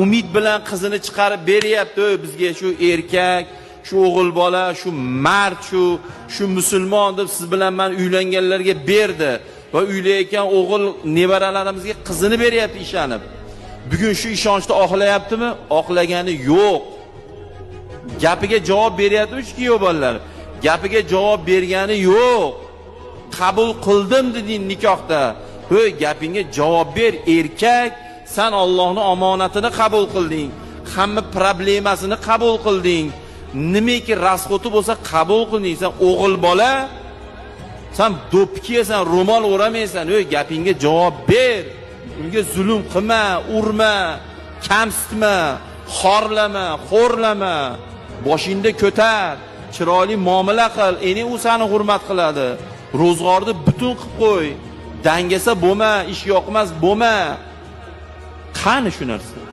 umid bilan qizini chiqarib beryapti bizga, shu erkak, shu o'g'il bola, shu mard, shu musulmon deb siz bilan men uylanganlarga berdi va uylayotgan o'g'il nevaralarimizga qizini beryapti ishonib. Bugun shu ishonchni oqlayaptimi? Oqlagani yo'q. Gapiga javob beryapti kuyov bolalar. Gapiga javob bergani yo'q. Qabul qildim deding nikohda. Ho'y, gapingga javob ber erkak. Sen Allohning omonatini qabul qilding. Hamma problemasini qabul qilding. Nimaki rasxoti bo'lsa qabul qilding. Sen o'g'il bola, sen do'ppi kiyasan, ro'mol o'ramaysan. Ho'y, gapingga javob ber. Unga zulm qilma, urma, kamsitma, xorlama, xo'rlama. Boshingda ko'tar, chiroyli muomala qil. Endi u seni hurmat qiladi. Ro'zg'orni butun qilib qo'y. Dangasa bo'lma, ish yoqmas bo'lma. Qani shu narsa?